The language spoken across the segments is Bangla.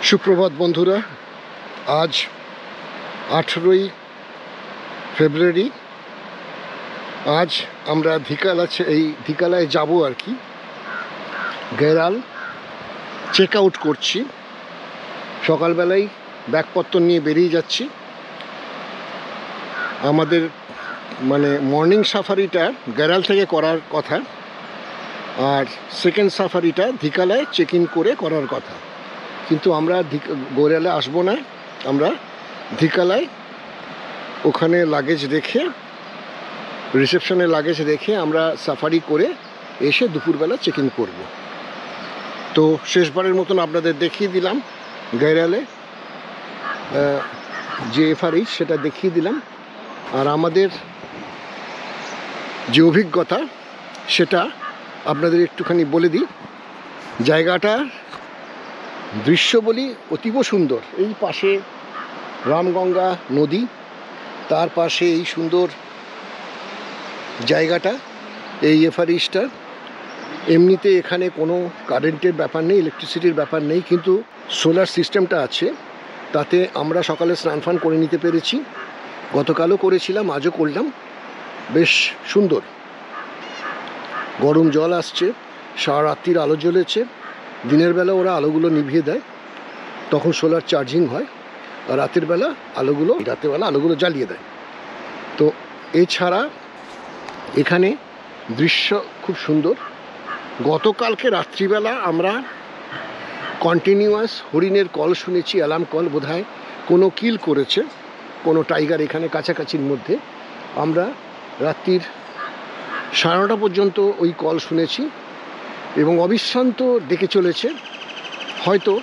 সুপ্রভাত বন্ধুরা, আজ 18ই ফেব্রুয়ারি। আজ আমরা ধিকালায় যাব আর কি। গেরাল চেক আউট করছি। সকালবেলায় ব্যাগপত্র নিয়ে বেরিয়ে যাচ্ছি। আমাদের মর্নিং সাফারিটা গেরাল থেকে করার কথা, আর সেকেন্ড সাফারিটা ধিকালায় চেক ইন করে করার কথা। কিন্তু আমরা গেরালে আসবো না, আমরা ধিকালায় ওখানে লাগেজ রেখে, রিসেপশনে লাগেজ রেখে আমরা সাফারি করে এসে দুপুরবেলা চেক ইন করবো। তো শেষবারের মতন আপনাদের দেখিয়ে দিলাম গেরালে যে এফআরএইচ, সেটা দেখিয়ে দিলাম। আর আমাদের যে অভিজ্ঞতা সেটা আপনাদের একটুখানি বলে দিই। জায়গাটা দৃশ্য বলি অতীব সুন্দর। এই পাশে রামগঙ্গা নদী, তার পাশে এই সুন্দর জায়গাটা, এই এফআরএইচটা। এমনিতে এখানে কোনো কারেন্টের ব্যাপার নেই, ইলেকট্রিসিটির ব্যাপার নেই, কিন্তু সোলার সিস্টেমটা আছে। তাতে আমরা সকালে স্নান ফান করে নিতে পেরেছি। গতকালও করেছিলাম, আজও করলাম। বেশ সুন্দর, গরম জল আসছে, সারা রাত্রির আলো জ্বলেছে। দিনের বেলা ওরা আলোগুলো নিভিয়ে দেয়, তখন সোলার চার্জিং হয়। আর রাতের বেলা আলোগুলো জ্বালিয়ে দেয়। তো এছাড়া এখানে দৃশ্য খুব সুন্দর। গতকালকে রাত্রিবেলা আমরা কন্টিনিউয়াস হরিণের কল শুনেছি, অ্যালার্ম কল। বোধহয় কোনো কিল করেছে কোনো টাইগার এখানে কাছাকাছির মধ্যে। আমরা রাত্রির 9:30 পর্যন্ত ওই কল শুনেছি এবং অবিশ্রান্ত ডেকে চলেছে। হয়তো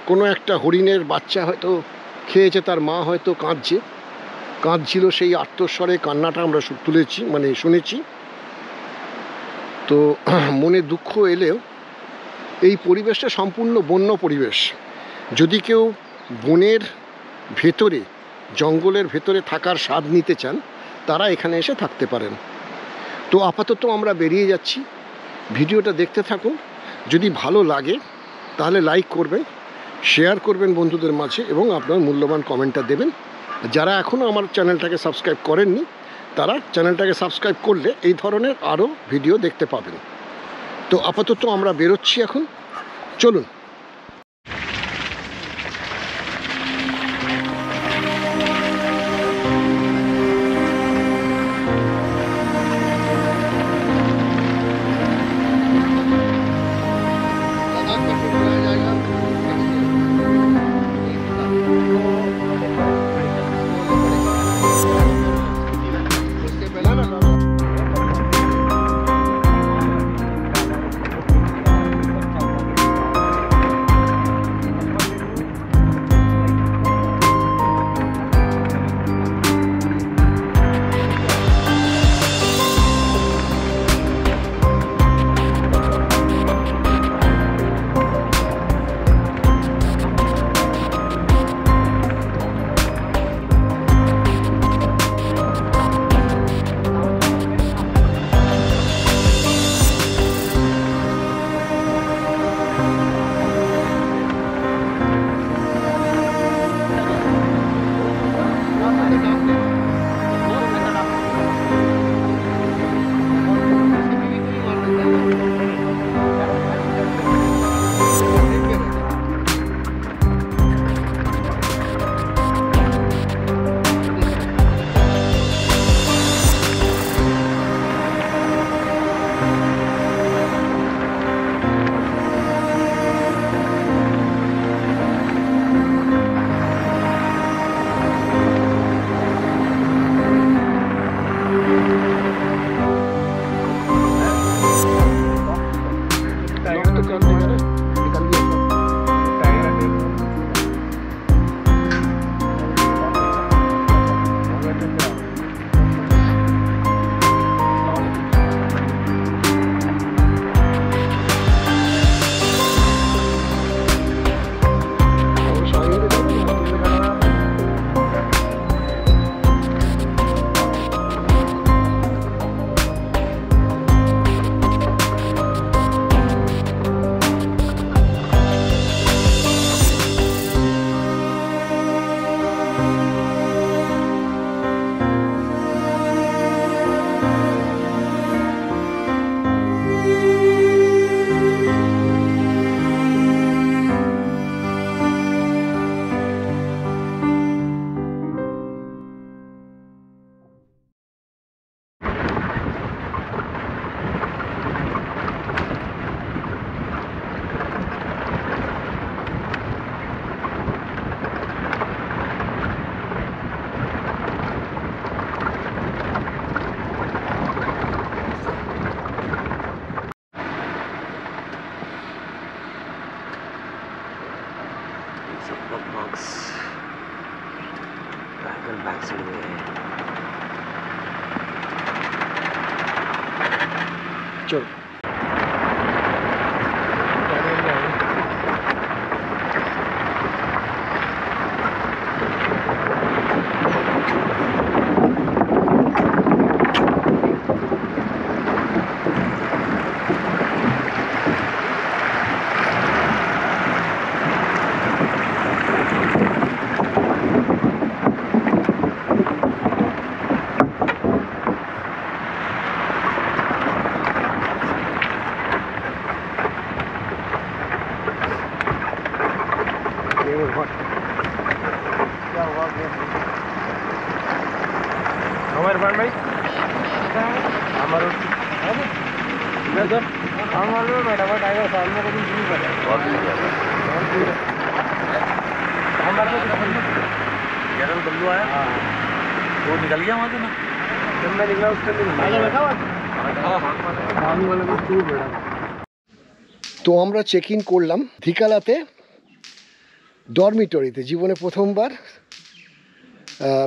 কোনো একটা হরিণের বাচ্চা হয়তো খেয়েছে, তার মা হয়তো কাঁদছিল। সেই আর্তস্বরে কান্নাটা আমরা শুনেছি। তো মনে দুঃখ এলেও এই পরিবেশটা সম্পূর্ণ বন্য পরিবেশ। যদি কেউ বনের ভেতরে, জঙ্গলের ভেতরে থাকার স্বাদ নিতে চান, তারা এখানে এসে থাকতে পারেন। তো আপাতত আমরা বেরিয়ে যাচ্ছি। ভিডিওটা দেখতে থাকুন। যদি ভালো লাগে তাহলে লাইক করবেন, শেয়ার করবেন বন্ধুদের মাঝে, এবং আপনার মূল্যবান কমেন্টটা দেবেন। যারা এখনও আমার চ্যানেলটাকে সাবস্ক্রাইব করেননি, তারা চ্যানেলটাকে সাবস্ক্রাইব করলে এই ধরনের আরও ভিডিও দেখতে পাবেন। তো আপাতত আমরা বেরোচ্ছি এখন, চলুন। চলো। हमारे पास भाई हमारे हमारे मैडम टाइगर सामने को भी पता हमारे केरल बल्लू आया वो निकल गया वहाँ से ना जब मैं निकला उसके তো আমরা চেক ইন করলাম ধিকালাতে ডরমিটরিতে, জীবনে প্রথমবার।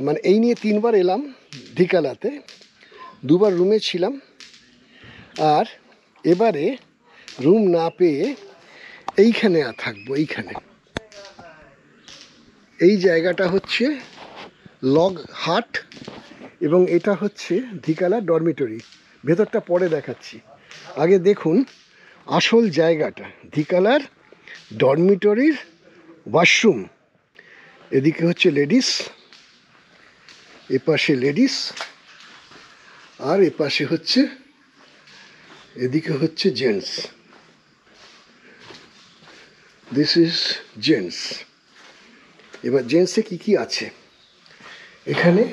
মানে এই নিয়ে 3 বার এলাম ধিকালাতে, 2 বার রুমে ছিলাম। আর এবারে রুম না পেয়ে এইখানে থাকবো। এইখানে এই জায়গাটা হচ্ছে লগ হাট এবং এটা হচ্ছে ধিকালা ডরমিটরি। ভেতরটা পরে দেখাচ্ছি, আগে দেখুন আসল জায়গাটা। ধিকালার ডরমিটরির ওয়াশরুম, এদিকে হচ্ছে লেডিস, এপাশে লেডিস, আর এপাশে হচ্ছে, এদিকে হচ্ছে জেন্টস। This is gents. এবার জেন্টসে কি কি আছে, এখানে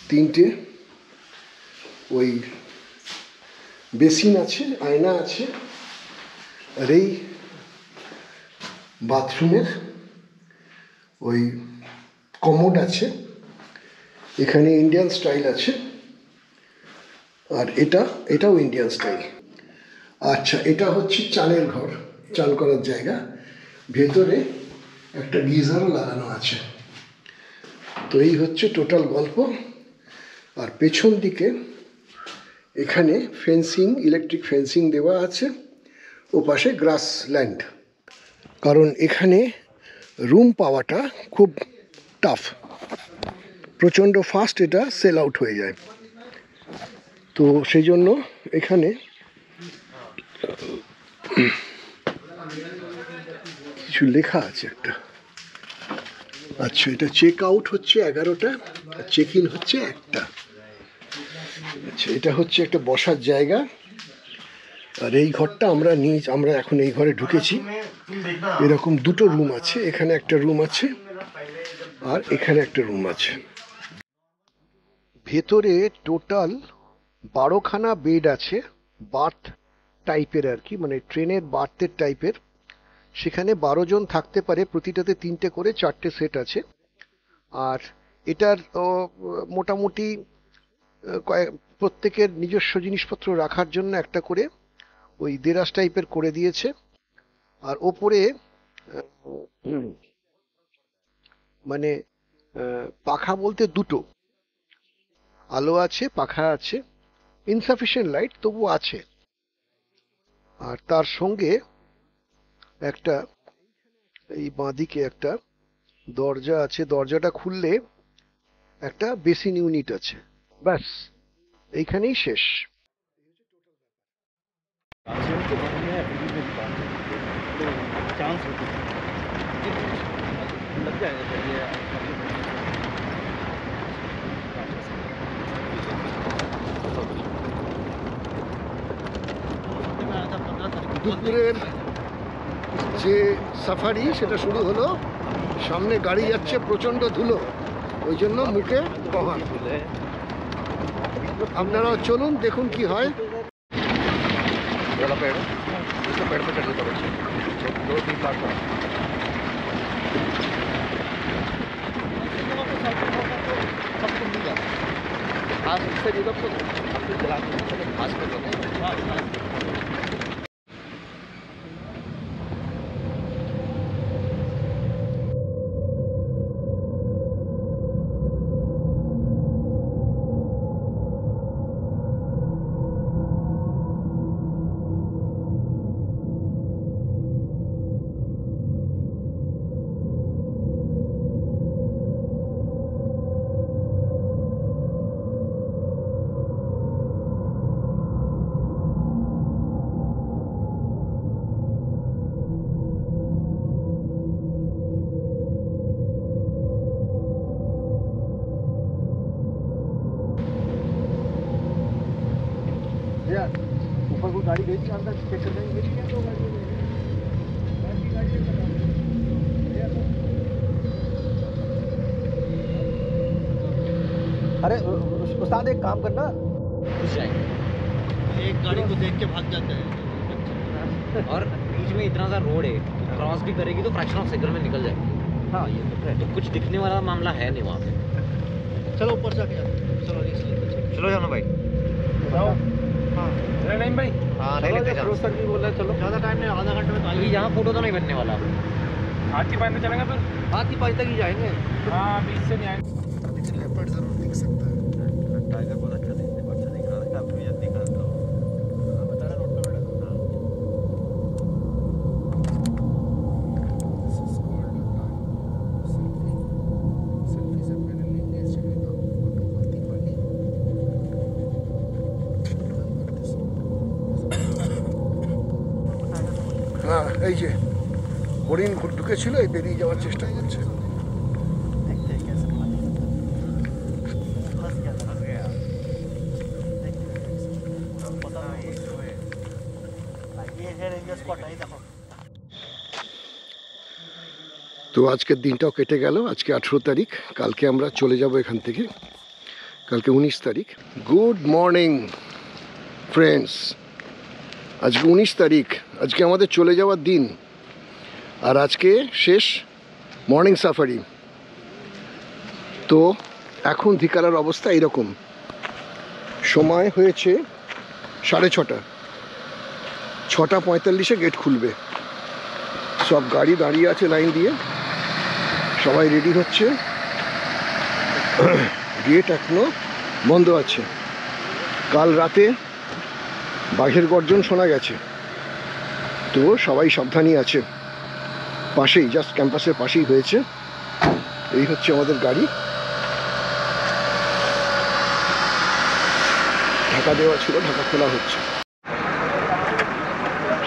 3টে ওই বেসিন আছে, আয়না আছে, আর এই বাথরুমের ওই কমোড আছে। এখানে ইন্ডিয়ান স্টাইল আছে, আর এটাও ইন্ডিয়ান স্টাইল। আচ্ছা, এটা হচ্ছে চানের ঘর, চান করার জায়গা। ভেতরে একটা গিজারও লাগানো আছে। তো এই হচ্ছে টোটাল গল্প। আর পেছন দিকে এখানে ফেন্সিং, ইলেকট্রিক ফেন্সিং দেওয়া আছে, ও পাশে গ্রাস ল্যান্ড। কারণ এখানে রুম পাওয়াটা খুব টাফ, প্রচণ্ড ফাস্ট এটা সেল আউট হয়ে যায়। তো সেই জন্য এখানে কিছু লেখা আছে একটা। আচ্ছা, এটা চেক আউট হচ্ছে 11টা, আর চেক ইন হচ্ছে 1টা। আচ্ছা, এটা হচ্ছে একটা বসার জায়গা। আর এই ঘরটা আমরা এখন এই ঘরে ঢুকেছি। এরকম 2টো রুম আছে, এখানে একটা রুম আছে আর এখানে একটা রুম আছে। ভেতরে টোটাল 12খানা বেড আছে, বার্থ টাইপের আর কি, মানে ট্রেনের বার্থের টাইপের। সেখানে 12 জন থাকতে পারে, প্রতিটাতে 3টে করে 4টে সেট আছে। আর এটার মোটামুটি প্রত্যেকের নিজস্ব জিনিসপত্র রাখার জন্য একটা করে ওই দেরাজ টাইপের করে দিয়েছে। আর ওপরে মানে পাখা বলতে 2টো, আলো আছে, পাখা আছে, ইনসাফিসিয়েন্ট লাইট তবু আছে। আর তার সঙ্গে একটা এই বাঁদিকে একটা দরজা আছে, দরজাটা খুললে একটা বেসিন ইউনিট আছে। ব্যাস, এইখানেই শেষ। দুপুরের যে সাফারি সেটা শুরু হলো। সামনে গাড়ি যাচ্ছে, প্রচণ্ড ধুলো, ওই জন্য মুখে কহা। আপনারাও চলুন, দেখুন কি হয়। गाड़ी भेज के अंदर चेक कर देंगे तो अरे उस्ताद एक काम करना, घुस जाएंगे, एक गाड़ी को देख के भाग जाते हैं और बीच में इतना सा रोड है, क्रॉस भी करेगी तो फ्रैक्शन ऑफ सेकंड में निकल जाएगी। हाँ ये तो है। तो कुछ दिखने वाला मामला है नहीं वहाँ पे। चलो ऊपर जाके चलो रिक्स लेते चलो जानो भाई। बताओ। हाँ नहीं भाई, हाँ नहीं लेते जाओ। सर भी बोल रहे चलो, ज़्यादा टाइम नहीं, आधा घंटे में क्योंकि यहाँ फोटो तो नहीं बनने वाला। हाथी पानी में चलेंगे फिर, हाथी पानी तक ही जाएंगे। हाँ बीच से नहीं आएंगे। लेपर्ड जरूर दिख सकता है। टाइगर बहुत अच्छा दिख रहा था, काफी जल्दी कर दो। बता रहा रोड पे बैठा था। सेल्फी से पहले लेंगे इस जगह का हाथी पानी। হ্যাঁ এই যে হরিণ ঢুকেছিল, এই বেরিয়ে যাওয়ার চেষ্টা করছে। তো আজকের দিনটাও কেটে গেল। আজকে 18 তারিখ, কালকে আমরা চলে যাব এখান থেকে, কালকে 19 তারিখ। গুড মর্নিং ফ্রেন্ডস, আজকে 19 তারিখ, আজকে আমাদের চলে যাওয়ার দিন। আর আজকে শেষ মর্নিং সাফারি। তো এখন ধিকারার অবস্থা এইরকম, সময় হয়েছে 6:30, 6:45 গেট খুলবে। সব গাড়ি দাঁড়িয়ে আছে লাইন দিয়ে, সবাই রেডি হচ্ছে। গেট এখনো বন্ধ আছে। কাল রাতে বাঘের গর্জন শোনা গেছে, তো সবাই সাবধানী আছে। পাশেই, জাস্ট ক্যাম্পাসের পাশেই হয়েছে। এই হচ্ছে আমাদের গাড়ি, ঢাকা দেওয়া ছিল, ঢাকা খোলা হচ্ছে।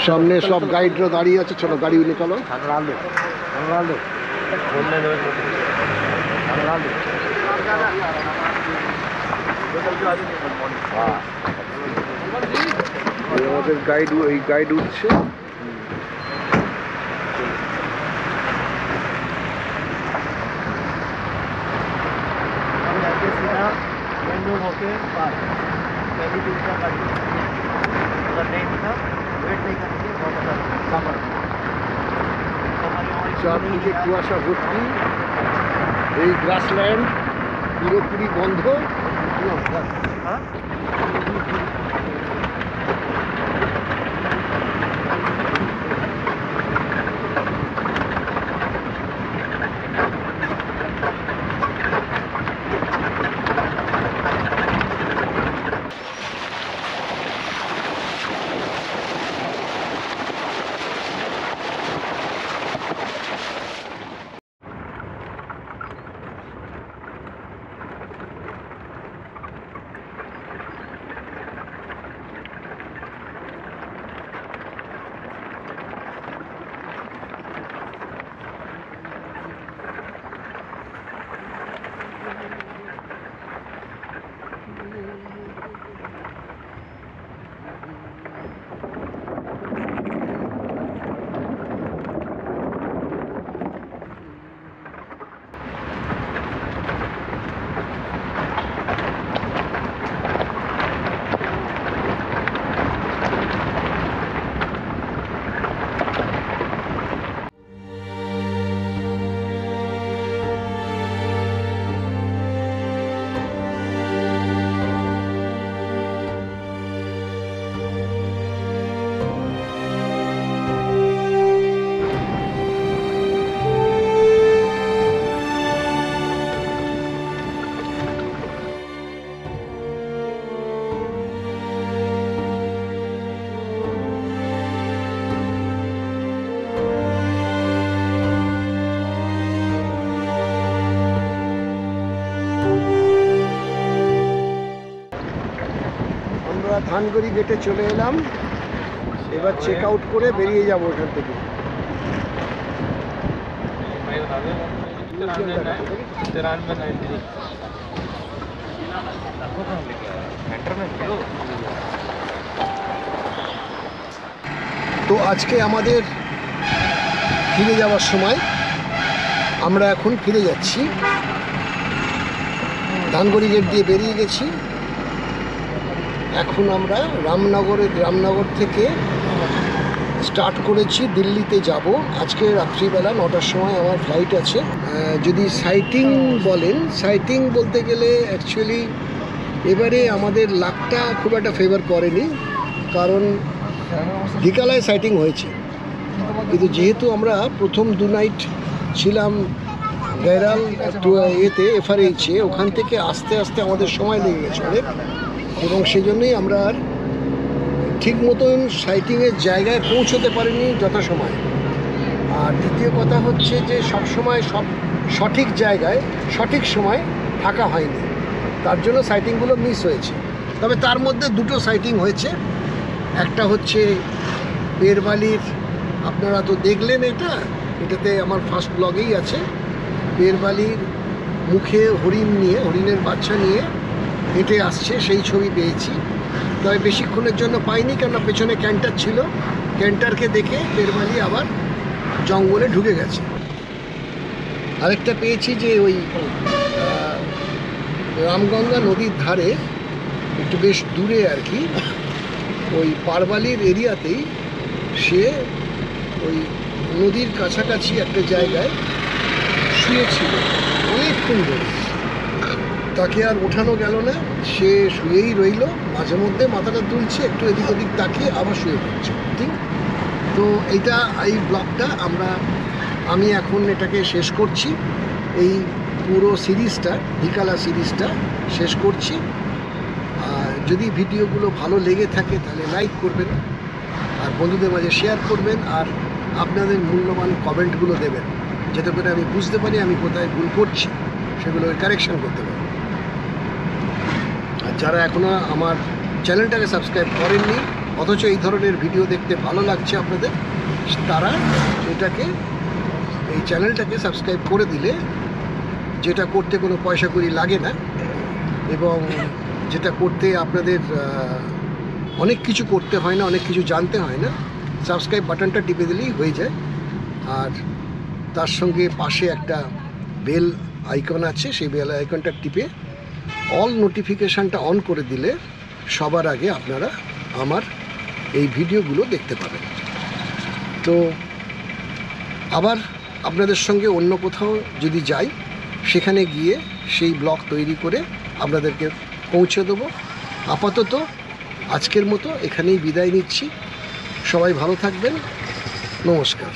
সামনে সব গাইডরা দাঁড়িয়ে আছে। চলো গাড়ি নিকালো। আমাদের গাইড, এই গাইড উঠছে। চারদিকে কুয়াশা ভর্তি, এই গ্রাসল্যান্ড পুরোপুরি বন্ধ। ধানগড়ি গেটে চলে এলাম। এবার চেক আউট করে বেরিয়ে যাবো এখান থেকে। তো আজকে আমাদের ফিরে যাওয়ার সময় আমরা এখন ফিরে যাচ্ছি। ধানগড়ি গেট দিয়ে বেরিয়ে গেছি। এখন আমরা রামনগর থেকে স্টার্ট করেছি, দিল্লিতে যাব। আজকে রাত্রিবেলা 9টার সময় আমার ফ্লাইট আছে। যদি সাইটিং বলেন, সাইটিং বলতে গেলে অ্যাকচুয়ালি এবারে আমাদের লাকটা খুব একটা ফেভার করেনি, কারণ ধিকালায় সাইটিং হয়েছে, কিন্তু যেহেতু আমরা প্রথম 2 নাইট ছিলাম গায়রাল এফআরএইচে, ওখান থেকে আস্তে আস্তে আমাদের সময় লেগে গেছে অনেক, এবং সেই জন্যই আমরা আর ঠিক মতন সাইটিংয়ের জায়গায় পৌঁছতে পারিনি যথাসময়। আর দ্বিতীয় কথা হচ্ছে যে সবসময় সব সঠিক জায়গায় সঠিক সময় থাকা হয়নি, তার জন্য সাইটিংগুলো মিস হয়েছে। তবে তার মধ্যে 2টো সাইটিং হয়েছে। একটা হচ্ছে বেরবালির, আপনারা তো দেখলেন এটাতে আমার ফার্স্ট ব্লগেই আছে, বেরবালির মুখে হরিণের বাচ্চা নিয়ে হেঁটে আসছে, সেই ছবি পেয়েছি। তবে বেশিক্ষণের জন্য পাইনি, কেননা পেছনে ক্যান্টার ছিল। ক্যান্টারকে দেখে বেরবালি আবার জঙ্গলে ঢুকে গেছে। আরেকটা পেয়েছি যে ওই রামগঙ্গা নদীর ধারে একটু বেশ দূরে আর কি, ওই পারবালির এরিয়াতেই সে ওই নদীর কাছাকাছি একটা জায়গায় শুয়েছিল অনেকক্ষণ ধরে। তাকে আর ওঠানো গেল না, সে শুয়েই রইল। মাঝে মধ্যে মাথাটা তুলছে, একটু এদিক ওদিক তাকিয়ে আবার শুয়ে পড়ছে। ঠিক, তো এই ব্লগটা আমি এখন এটাকে শেষ করছি। এই পুরো সিরিজটা, ধিকালা সিরিজটা শেষ করছি। আর যদি ভিডিওগুলো ভালো লেগে থাকে তাহলে লাইক করবেন, আর বন্ধুদের মাঝে শেয়ার করবেন, আর আপনাদের মূল্যবান কমেন্টগুলো দেবেন, যাতে করে আমি বুঝতে পারি আমি কোথায় ভুল করছি, সেগুলোকে কারেকশন করতে পারি। আর যারা এখনও আমার চ্যানেলটাকে সাবস্ক্রাইব করেননি, অথচ এই ধরনের ভিডিও দেখতে ভালো লাগছে আপনাদের, তারা এই চ্যানেলটাকে সাবস্ক্রাইব করে দিলে, যেটা করতে কোনো পয়সা কড়ি লাগে না, এবং যেটা করতে আপনাদের অনেক কিছু করতে হয় না, অনেক কিছু জানতে হয় না। সাবস্ক্রাইব বাটনটা টিপে দিলেই হয়ে যায়। আর তার সঙ্গে পাশে একটা বেল আইকন আছে, সেই বেল আইকনটা টিপে অল নোটিফিকেশানটা অন করে দিলে সবার আগে আপনারা আমার এই ভিডিওগুলো দেখতে পাবেন। তো আবার আপনাদের সঙ্গে অন্য কোথাও যদি যাই, সেখানে গিয়ে সেই ব্লগ তৈরি করে আপনাদেরকে পৌঁছে দেবো। আপাতত আজকের মতো এখানেই বিদায় নিচ্ছি। সবাই ভালো থাকবেন। নমস্কার।